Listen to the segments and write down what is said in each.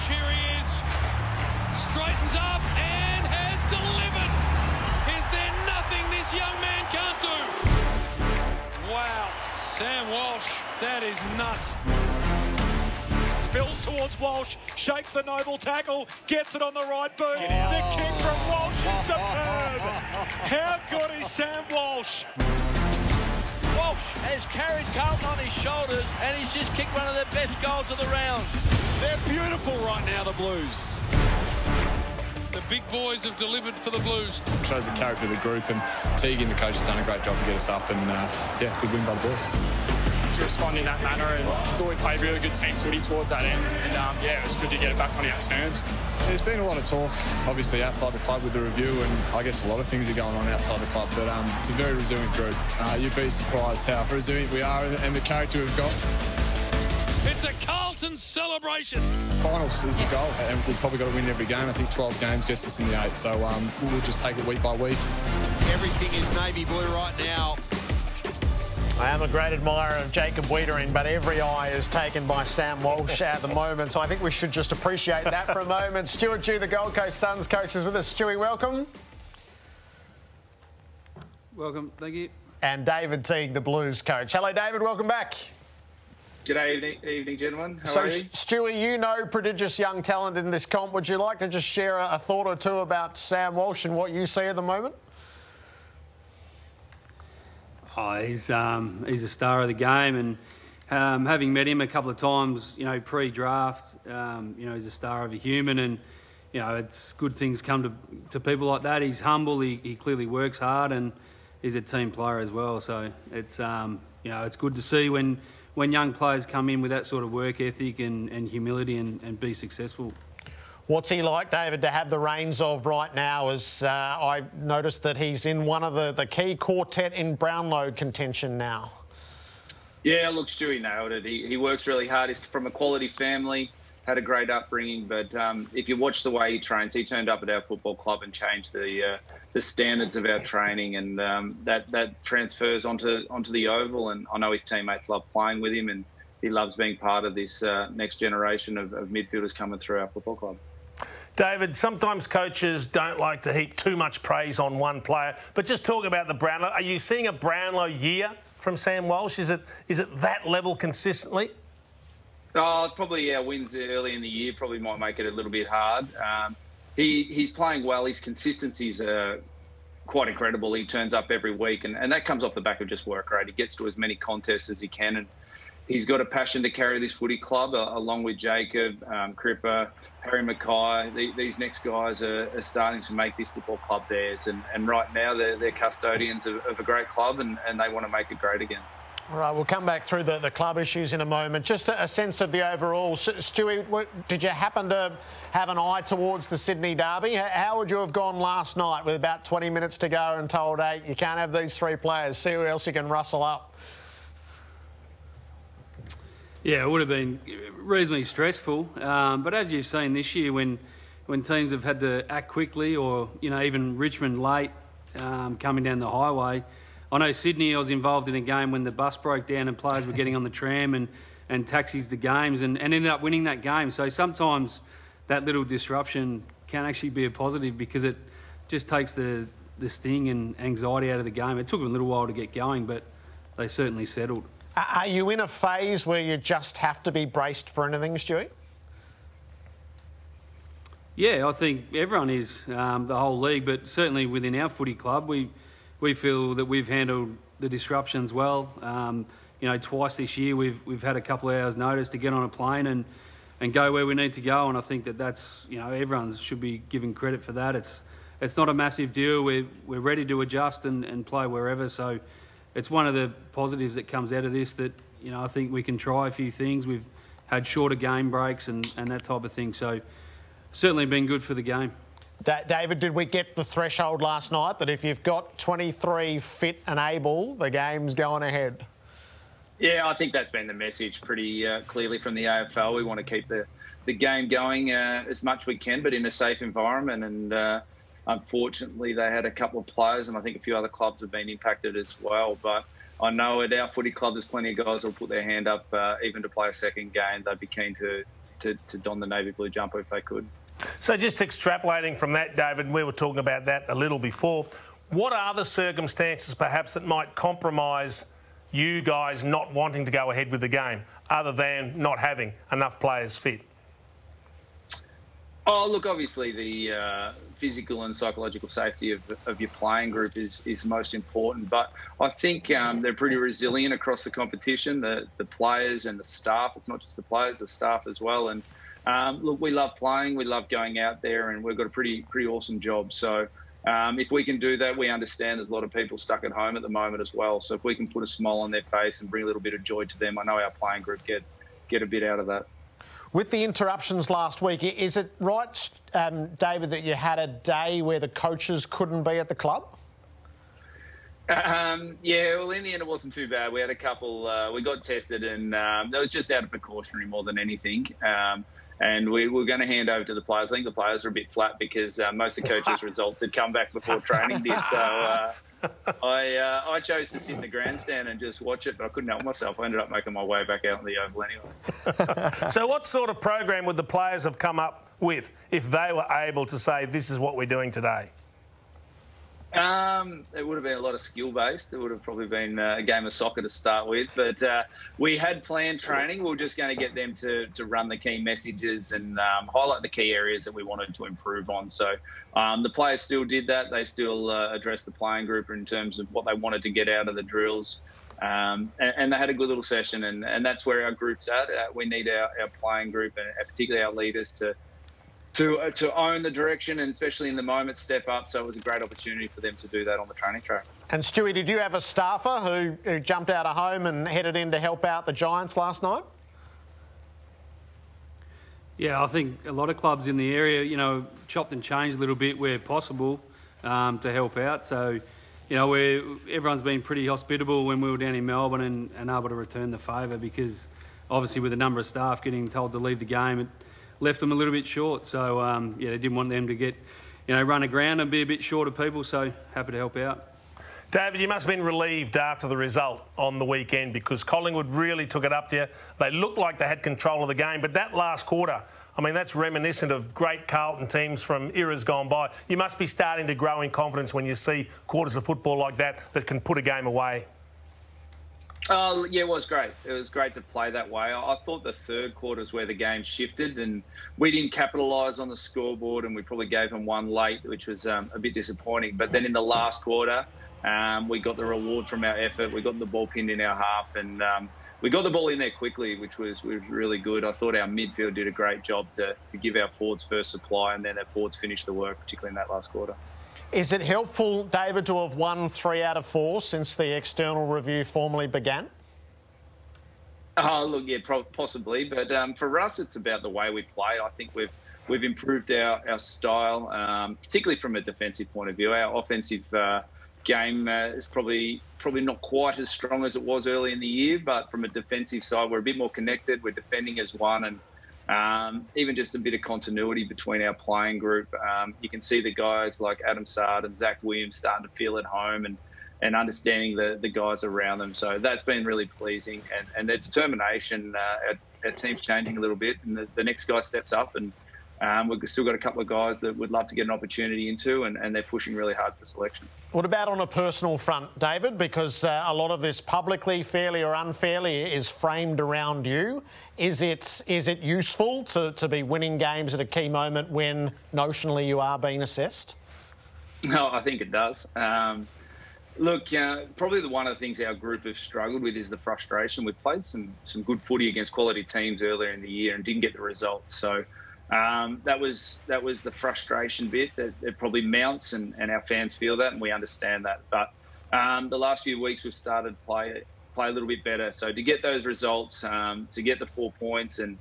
here he is. Straightens up and has delivered. Is there nothing this young man can't do? Wow, Sam Walsh, that is nuts. Spills towards Walsh, shakes the noble tackle, gets it on the right boot. The kick from Walsh is superb. How good is Sam Walsh? Walsh has carried Carlton on his shoulders and he's just kicked one of the best goals of the round. They're beautiful right now, the Blues. The big boys have delivered for the Blues. Shows the character of the group, and Teague and the coach has done a great job to get us up, and yeah, good win by the boys. To respond in that manner, and I thought we played really good team footy towards that end, and yeah, it was good to get it back on our terms. There's been a lot of talk, obviously, outside the club with the review, and I guess a lot of things are going on outside the club, but it's a very resilient group. You'd be surprised how resilient we are and the character we've got. It's a Carlton celebration. Finals is the goal, and we've probably got to win every game. I think 12 games gets us in the 8, so we'll just take it week by week. Everything is navy blue right now. I am a great admirer of Jacob Wiedering, but every eye is taken by Sam Walsh at the moment, so I think we should just appreciate that for a moment. Stuart Dew, the Gold Coast Suns coach, is with us. Stewie, welcome. Welcome, thank you. And David Teauge, the Blues coach. Hello, David, welcome back. G'day, evening, gentlemen. How are you? Stewie, you know prodigious young talent in this comp. Would you like to just share a thought or two about Sam Walsh and what you see at the moment? Oh, he's a star of the game, and having met him a couple of times, you know, pre-draft, you know, he's a star of a human, and you know, it's good things come to people like that. He's humble, he clearly works hard, and he's a team player as well. So it's you know, it's good to see when young players come in with that sort of work ethic and humility and be successful. What's he like, David, to have the reins of right now? As I noticed that he's in one of the key quartet in Brownlow contention now. Yeah, look, Stewie nailed it. He works really hard. He's from a quality family, had a great upbringing, but if you watch the way he trains, he turned up at our football club and changed the standards of our training, and that transfers onto the oval. And I know his teammates love playing with him, and he loves being part of this next generation of midfielders coming through our football club. David, sometimes coaches don't like to heap too much praise on one player, but just talk about the Brownlow. Are you seeing a Brownlow year from Sam Walsh? Is it that level consistently? Oh, probably our wins early in the year probably might make it a little bit hard. He's playing well. His consistency's quite incredible. He turns up every week, and that comes off the back of just work rate. He gets to as many contests as he can, and he's got a passion to carry this footy club, along with Jacob, Cripper, Harry Mackay. These next guys are starting to make this football club theirs, and right now they're custodians of a great club, and they want to make it great again. All right, we'll come back through the club issues in a moment. Just a sense of the overall. Stewie, did you happen to have an eye towards the Sydney derby? How would you have gone last night with about 20 minutes to go and told, hey, you can't have these three players, see who else you can rustle up? Yeah, it would have been reasonably stressful. But as you've seen this year, when teams have had to act quickly, or you know, even Richmond late coming down the highway. I know Sydney, I was involved in a game when the bus broke down and players were getting on the tram and taxis to games and ended up winning that game. So sometimes that little disruption can actually be a positive because it just takes the sting and anxiety out of the game. It took them a little while to get going, but they certainly settled. Are you in a phase where you just have to be braced for anything, Stewie? Yeah, I think everyone is, the whole league, but certainly within our footy club, we feel that we've handled the disruptions well. You know, twice this year we've had a couple of hours' notice to get on a plane and go where we need to go, and I think that's you know, everyone should be given credit for that. It's not a massive deal. We're ready to adjust and play wherever. So it's one of the positives that comes out of this, that you know, I think we can try a few things. We've had shorter game breaks and that type of thing. So certainly been good for the game. David, did we get the threshold last night that if you've got 23 fit and able, the game's going ahead? Yeah, I think that's been the message pretty clearly from the AFL. We want to keep the game going as much as we can, but in a safe environment. And unfortunately, they had a couple of players, and I think a few other clubs have been impacted as well. But I know at our footy club, there's plenty of guys who'll put their hand up even to play a second game. They'd be keen to to don the navy blue jumper if they could. So just extrapolating from that, David, we were talking about that a little before. What are the circumstances perhaps that might compromise you guys not wanting to go ahead with the game, other than not having enough players fit? Oh, look, obviously the physical and psychological safety of your playing group is most important. But I think they're pretty resilient across the competition, the players and the staff. It's not just the players, the staff as well. And look, we love playing, we love going out there, and we've got a pretty awesome job. So if we can do that, we understand there's a lot of people stuck at home at the moment as well. So if we can put a smile on their face and bring a little bit of joy to them, I know our playing group get a bit out of that. With the interruptions last week, is it right, David, that you had a day where the coaches couldn't be at the club? Yeah, well, in the end, it wasn't too bad. We had a couple, we got tested, and that was just out of precautionary more than anything. And we were going to hand over to the players. I think the players were a bit flat because most of the coaches' results had come back before training did. So I chose to sit in the grandstand and just watch it, but I couldn't help myself. I ended up making my way back out on the oval anyway. So what sort of program would the players have come up with if they were able to say, this is what we're doing today? It would have been a lot of skill-based. It would have probably been a game of soccer to start with. But we had planned training. We were just going to get them to run the key messages and highlight the key areas that we wanted to improve on. So the players still did that. They still addressed the playing group in terms of what they wanted to get out of the drills. And they had a good little session. And that's where our group's at. We need our playing group, and particularly our leaders, to own the direction, and especially in the moment, step up. So it was a great opportunity for them to do that on the training track. And Stewie, did you have a staffer who jumped out of home and headed in to help out the Giants last night? Yeah, I think a lot of clubs in the area, you know, chopped and changed a little bit where possible to help out. So, you know, everyone's been pretty hospitable when we were down in Melbourne and able to return the favour, because obviously with the number of staff getting told to leave the game, it left them a little bit short. So, yeah, they didn't want them to get, you know, run aground and be a bit short of people. So, happy to help out. David, you must have been relieved after the result on the weekend, because Collingwood really took it up to you. They looked like they had control of the game, but that last quarter, I mean, that's reminiscent of great Carlton teams from eras gone by. You must be starting to grow in confidence when you see quarters of football like that can put a game away. Oh, yeah, it was great. It was great to play that way. I thought the third quarter is where the game shifted, and we didn't capitalise on the scoreboard, and we probably gave them one late, which was a bit disappointing. But then in the last quarter, we got the reward from our effort. We got the ball pinned in our half, and we got the ball in there quickly, which was really good. I thought our midfield did a great job to give our forwards first supply, and then our forwards finished the work, particularly in that last quarter. Is it helpful, David, to have won 3 out of 4 since the external review formally began? Oh, look, yeah, possibly. But for us, it's about the way we play. I think we've improved our style, particularly from a defensive point of view. Our offensive game is probably not quite as strong as it was early in the year, but from a defensive side, we're a bit more connected. We're defending as one, and even just a bit of continuity between our playing group. You can see the guys like Adam Sard and Zach Williams starting to feel at home and understanding the guys around them. So that's been really pleasing. And their determination, our team's changing a little bit, and the next guy steps up, and we've still got a couple of guys that would love to get an opportunity into, and they're pushing really hard for selection. What about on a personal front, David? Because a lot of this publicly, fairly or unfairly, is framed around you. Is it useful to be winning games at a key moment when notionally you are being assessed? No, I think it does. Look, probably one of the things our group have struggled with is the frustration. We've played some good footy against quality teams earlier in the year and didn't get the results. So that was the frustration bit that it probably mounts, and our fans feel that, and we understand that. But the last few weeks we've started to play a little bit better. So to get those results, to get the 4 points, and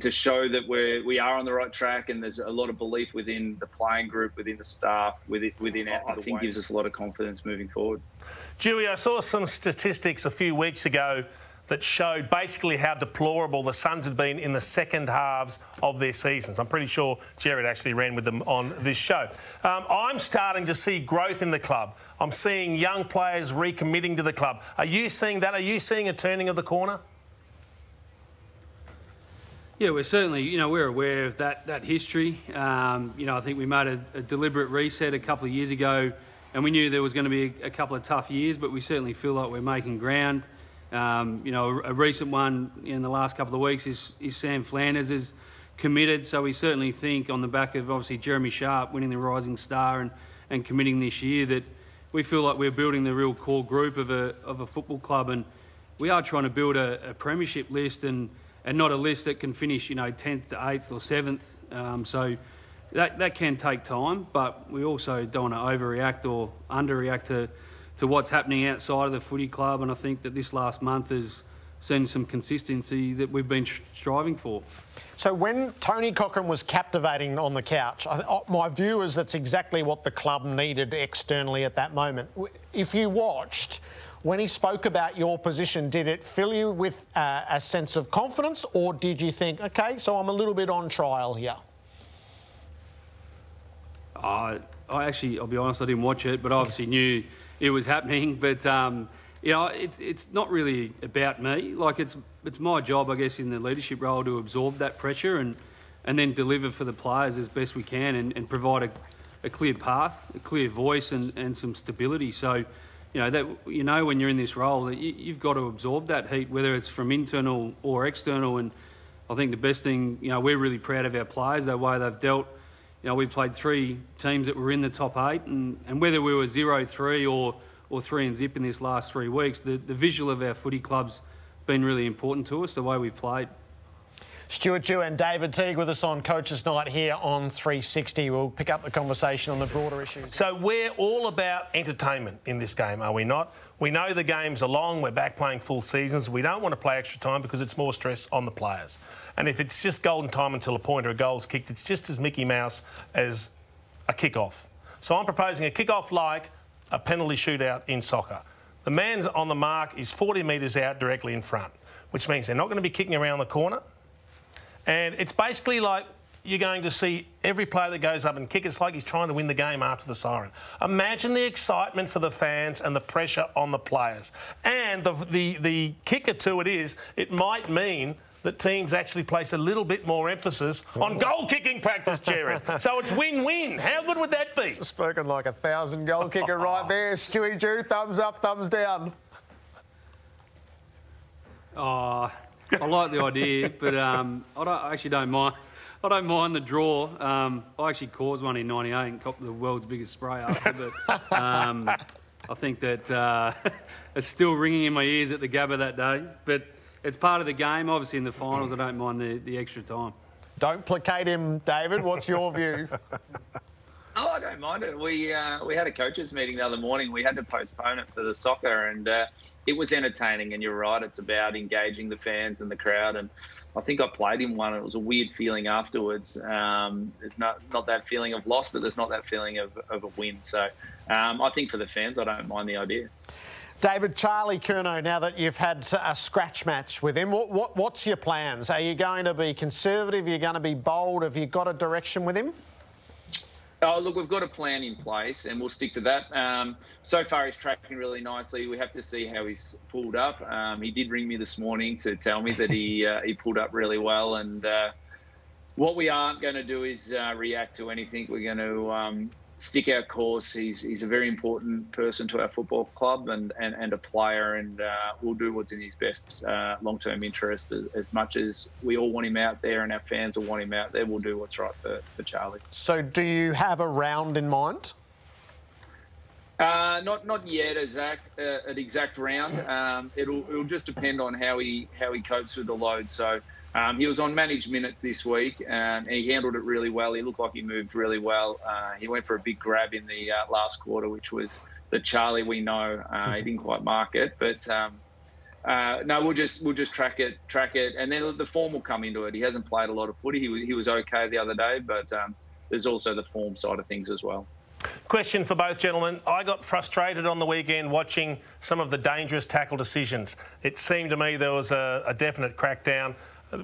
to show that we are on the right track, and there's a lot of belief within the playing group, within the staff, within I think gives us a lot of confidence moving forward. Dewey, I saw some statistics a few weeks ago that showed basically how deplorable the Suns had been in the second halves of their seasons. I'm pretty sure Jared actually ran with them on this show. I'm starting to see growth in the club. I'm seeing young players recommitting to the club. Are you seeing that? Are you seeing a turning of the corner? Yeah, we're certainly, we're aware of that history. I think we made a deliberate reset a couple of years ago, and we knew there was going to be a couple of tough years, but we certainly feel like we're making ground. A recent one in the last couple of weeks is Sam Flanders is committed, so we certainly think on the back of obviously Jeremy Sharp winning the Rising Star and committing this year that we feel like we're building the real core group of a football club, and we are trying to build a premiership list and not a list that can finish 10th to 8th or 7th. So that can take time, but we also don't want to overreact or underreact to what's happening outside of the footy club, and I think that this last month has seen some consistency that we've been striving for. So when Tony Cochrane was captivating on the couch, my view is that's exactly what the club needed externally at that moment. If you watched, when he spoke about your position, did it fill you with a sense of confidence, or did you think, OK, so I'm a little bit on trial here? I'll be honest, I didn't watch it, but I obviously knew it was happening. But, it's not really about me. Like, it's my job, I guess, in the leadership role to absorb that pressure and then deliver for the players as best we can and provide a clear path, a clear voice and some stability. So, when you're in this role, that you've got to absorb that heat, whether it's from internal or external. And I think the best thing, we're really proud of our players, the way they've dealt. We played 3 teams that were in the top 8, and whether we were 0-3 or 3 and zip in this last 3 weeks, the visual of our footy club's been really important to us, the way we've played. Stuart Dew and David Teauge with us on Coach's Night here on 360. We'll pick up the conversation on the broader issues. So we're all about entertainment in this game, are we not? We know the games are long. We're back playing full seasons. We don't want to play extra time because it's more stress on the players. And if it's just golden time until a point or a goal's kicked, it's just as Mickey Mouse as a kick-off. So I'm proposing a kick-off like a penalty shootout in soccer. The man on the mark is 40 metres out directly in front, which means they're not going to be kicking around the corner. And it's basically like you're going to see every player that goes up and kick. It's like he's trying to win the game after the siren. Imagine the excitement for the fans and the pressure on the players. And the kicker to it is, it might mean that teams actually place a little bit more emphasis on goal-kicking practice, Jared. So it's win-win. How good would that be? Spoken like a 1,000-goal kicker right there. Stewie Dew, thumbs up, thumbs down. I like the idea, but I actually don't mind. I don't mind the draw. I actually caused one in '98 and copped the world's biggest spray after, but I think that it's still ringing in my ears at the Gabba that day. But it's part of the game. Obviously, in the finals, I don't mind the extra time. Don't placate him, David. What's your view? Oh, I don't mind it. We had a coaches meeting the other morning. We had to postpone it for the soccer, and it was entertaining. And you're right, it's about engaging the fans and the crowd. And I think I played in one. It was a weird feeling afterwards. There's not that feeling of loss, but there's not that feeling of a win. So I think for the fans, I don't mind the idea. David, Charlie Curnow, now that you've had a scratch match with him, what's your plans? Are you going to be conservative? Are you going to be bold? Have you got a direction with him? Oh, look, we've got a plan in place and we'll stick to that. So far, he's tracking really nicely. We have to see how he's pulled up. He did ring me this morning to tell me that he pulled up really well. And what we aren't going to do is react to anything. We're going to stick our course. He's a very important person to our football club and a player, and we'll do what's in his best long-term interest. As much as we all want him out there and our fans will want him out there, we'll do what's right for Charlie. So do you have a round in mind? Not yet, an exact round. It'll just depend on how he copes with the load. So he was on managed minutes this week, and he handled it really well. He looked like he moved really well. He went for a big grab in the last quarter, which was the Charlie we know. He didn't quite mark it, but no, we'll just track it, and then the form will come into it. He hasn't played a lot of footy. He was okay the other day, but there's also the form side of things as well. Question for both gentlemen. I got frustrated on the weekend watching some of the dangerous tackle decisions. It seemed to me there was a definite crackdown,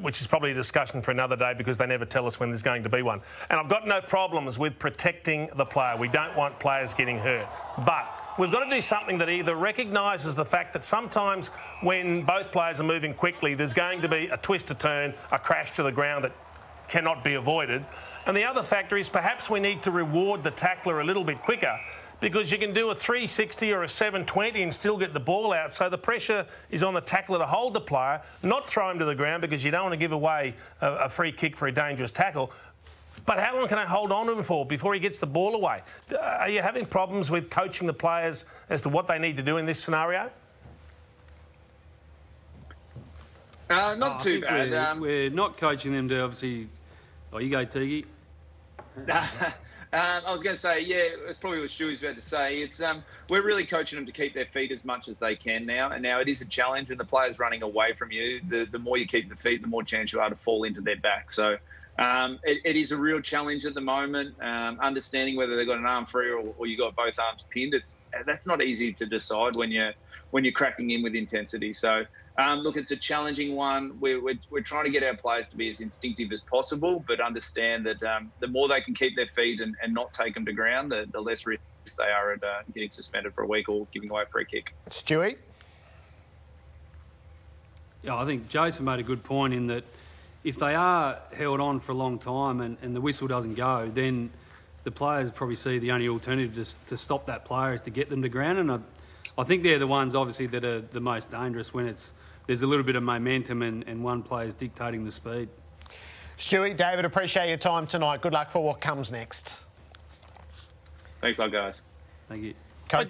which is probably a discussion for another day because they never tell us when there's going to be one. And I've got no problems with protecting the player. We don't want players getting hurt. But we've got to do something that either recognises the fact that sometimes when both players are moving quickly, there's going to be a twist, a turn, a crash to the ground that cannot be avoided. And the other factor is perhaps we need to reward the tackler a little bit quicker, because you can do a 360 or a 720 and still get the ball out. So the pressure is on the tackler to hold the player, not throw him to the ground, because you don't want to give away a free kick for a dangerous tackle. But how long can I hold on to him for before he gets the ball away? Are you having problems with coaching the players as to what they need to do in this scenario? Not too bad. We're not coaching them to obviously... Oh, you go, Teague. I was going to say, yeah, it's probably what Stewie's about to say. It's we're really coaching them to keep their feet as much as they can now. And now it is a challenge when the player's running away from you. The more you keep the feet, the more chance you are to fall into their back. So it is a real challenge at the moment. Understanding whether they've got an arm free or you got both arms pinned, that's not easy to decide when you're cracking in with intensity. So look, it's a challenging one. We're trying to get our players to be as instinctive as possible, but understand that the more they can keep their feet and not take them to ground, the less risk they are at getting suspended for a week or giving away a free kick. Stewie? Yeah, I think Jason made a good point in that if they are held on for a long time and the whistle doesn't go, then the players probably see the only alternative to stop that player is to get them to ground. And I think they're the ones, obviously, that are the most dangerous when there's a little bit of momentum and one player's dictating the speed. Stewie, David, appreciate your time tonight. Good luck for what comes next. Thanks a lot, guys. Thank you. Coach